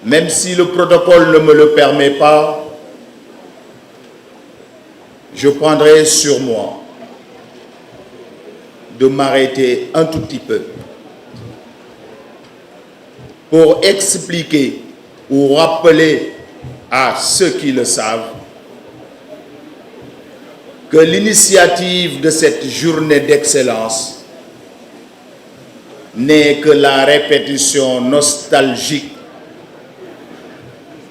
même si le protocole ne me le permet pas, je prendrai sur moi de m'arrêter un tout petit peu pour expliquer ou rappeler à ceux qui le savent que l'initiative de cette journée d'excellence n'est que la répétition nostalgique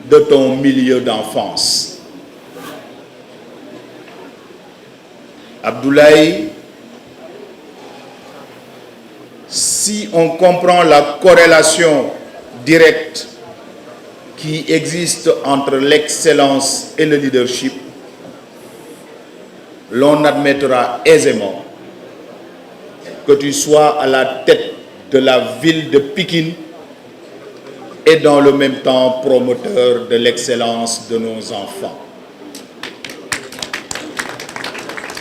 de ton milieu d'enfance. Abdoulaye, si on comprend la corrélation directe qui existe entre l'excellence et le leadership, l'on admettra aisément que tu sois à la tête de la ville de Pikine et dans le même temps promoteur de l'excellence de nos enfants.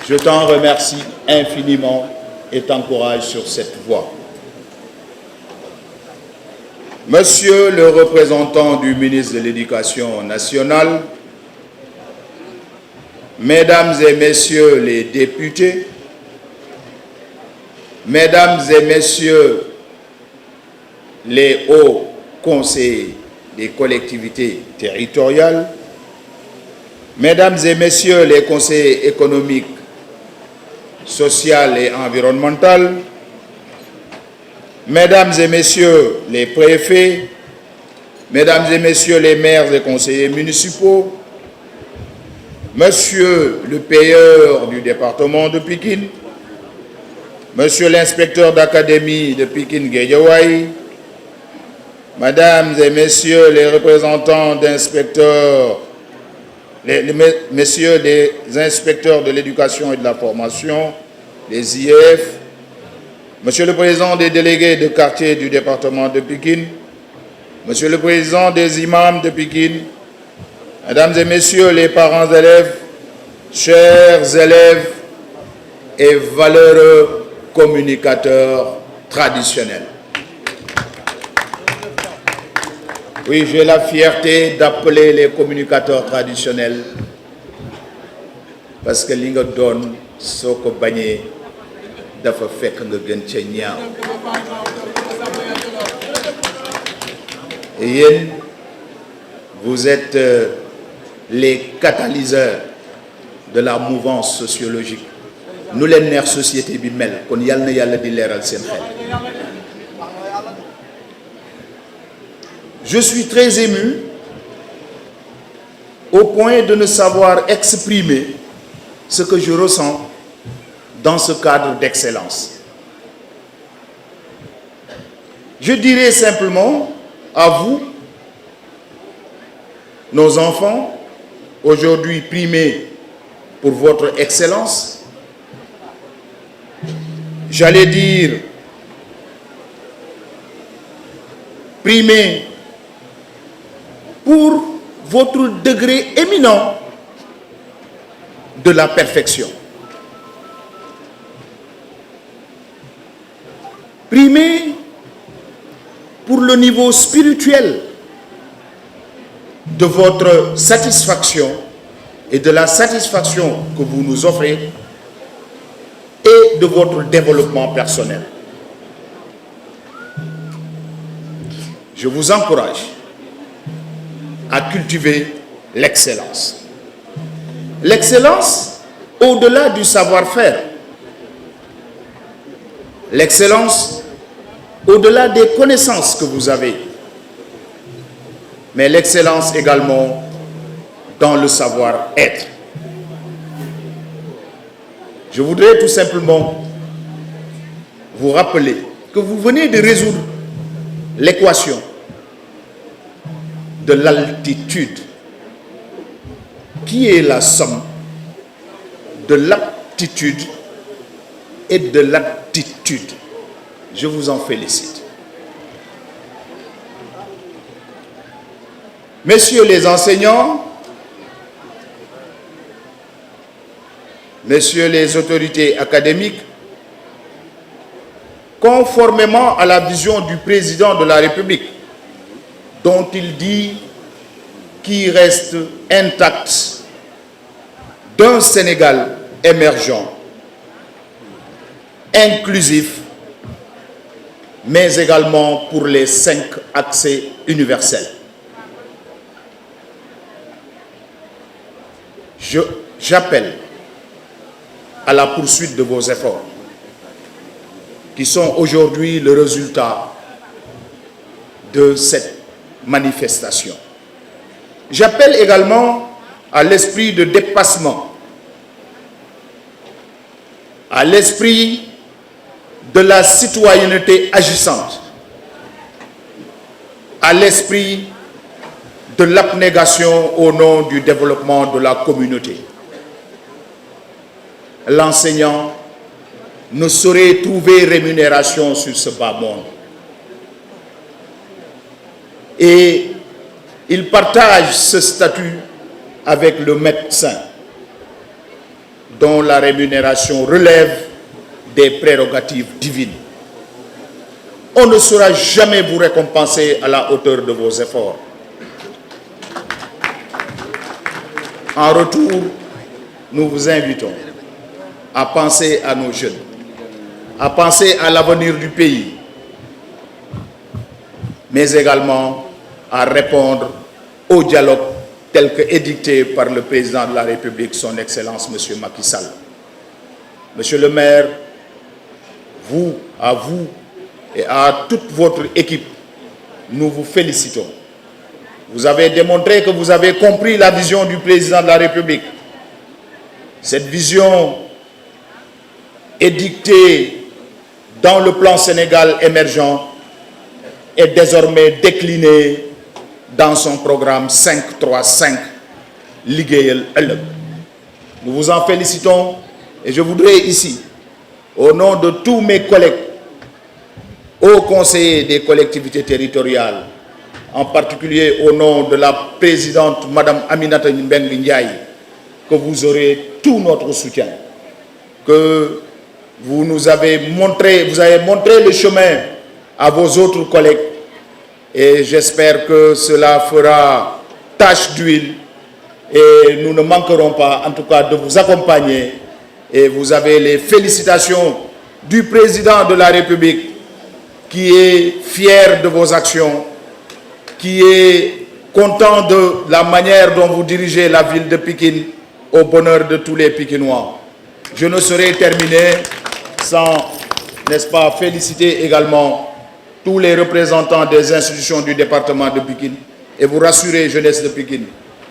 Je t'en remercie infiniment et t'encourage sur cette voie. Monsieur le représentant du ministre de l'Éducation nationale, Mesdames et Messieurs les députés, Mesdames et Messieurs les hauts conseillers des collectivités territoriales, Mesdames et Messieurs les conseillers économiques, sociaux et environnementaux, Mesdames et Messieurs les préfets, Mesdames et Messieurs les maires et conseillers municipaux, Monsieur le payeur du département de Pikine, Monsieur l'inspecteur d'académie de Pikine-Guédiawaye, Mesdames et Messieurs les représentants d'inspecteurs, Messieurs les inspecteurs de l'éducation et de la formation, les IEF, Monsieur le Président des délégués de quartier du département de Pikine, Monsieur le Président des imams de Pikine, Mesdames et Messieurs les parents d'élèves, chers élèves et valeureux communicateurs traditionnels. Oui, j'ai la fierté d'appeler les communicateurs traditionnels parce que li nga doon soo ko bañee dafa fekk nga gën ca ñaaw. Et yéen, vous êtes les catalyseurs de la mouvance sociologique. Nous leen neex société bi mel kon yal na Yàlla di leeral seen xel. Je suis très ému au point de ne savoir exprimer ce que je ressens dans ce cadre d'excellence. Je dirais simplement à vous, nos enfants, aujourd'hui primés pour votre excellence, j'allais dire primés pour votre degré éminent de la perfection. Primés pour le niveau spirituel de votre satisfaction et de la satisfaction que vous nous offrez et de votre développement personnel. Je vous encourage à cultiver l'excellence. L'excellence au-delà du savoir-faire. L'excellence au-delà des connaissances que vous avez. Mais l'excellence également dans le savoir-être. Je voudrais tout simplement vous rappeler que vous venez de résoudre l'équation de l'altitude, qui est la somme de l'aptitude et de l'aptitude. Je vous en félicite. Messieurs les enseignants, messieurs les autorités académiques, conformément à la vision du président de la République, dont il dit qu'il reste intact d'un Sénégal émergent, inclusif, mais également pour les 5 accès universels. J'appelle à la poursuite de vos efforts, qui sont aujourd'hui le résultat de cette manifestation. J'appelle également à l'esprit de dépassement, à l'esprit de la citoyenneté agissante, à l'esprit de l'abnégation au nom du développement de la communauté. L'enseignant ne saurait trouver rémunération sur ce bas monde. Et il partage ce statut avec le médecin, dont la rémunération relève des prérogatives divines. On ne saura jamais vous récompenser à la hauteur de vos efforts. En retour, nous vous invitons à penser à nos jeunes, à penser à l'avenir du pays, mais également à répondre au dialogue tel que édicté par le président de la République, son Excellence, M. Macky Sall. Monsieur le maire, à vous et à toute votre équipe, nous vous félicitons. Vous avez démontré que vous avez compris la vision du président de la République. Cette vision est dictée dans le plan Sénégal émergent et désormais déclinée dans son programme 535, Liggéeyal Ëllëg. Nous vous en félicitons et je voudrais ici, au nom de tous mes collègues, hauts conseillers des collectivités territoriales, en particulier au nom de la présidente Madame Aminata Mbengue Ndiaye, que vous aurez tout notre soutien, que vous avez montré le chemin à vos autres collègues et j'espère que cela fera tache d'huile et nous ne manquerons pas en tout cas de vous accompagner et vous avez les félicitations du président de la République qui est fier de vos actions, qui est content de la manière dont vous dirigez la ville de Pikine au bonheur de tous les Pikinois. Je ne saurais terminer sans, n'est-ce pas, féliciter également tous les représentants des institutions du département de Pikine et vous rassurer, jeunesse de Pikine.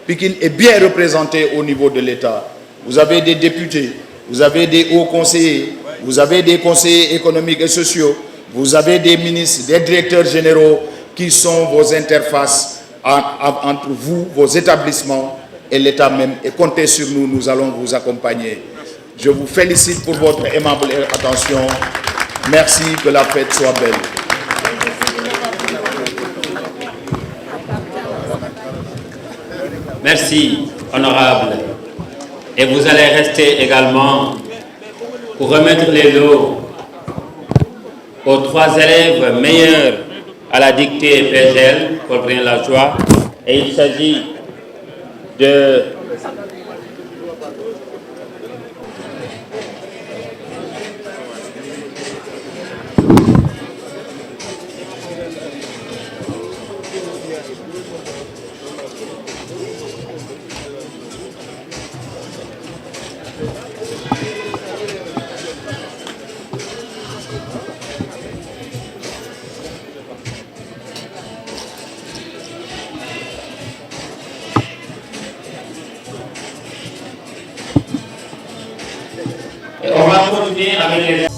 Pikine est bien représentée au niveau de l'État. Vous avez des députés, vous avez des hauts conseillers, vous avez des conseillers économiques et sociaux, vous avez des ministres, des directeurs généraux qui sont vos interfaces entre vous, vos établissements et l'État même. Et comptez sur nous, nous allons vous accompagner. Je vous félicite pour votre aimable attention. Merci, que la fête soit belle. Merci, honorable. Et vous allez rester également pour remettre les lots aux 3 élèves meilleurs à la dictée PGL, pour prendre la joie. Et il s'agit de... Et on va continuer avec les...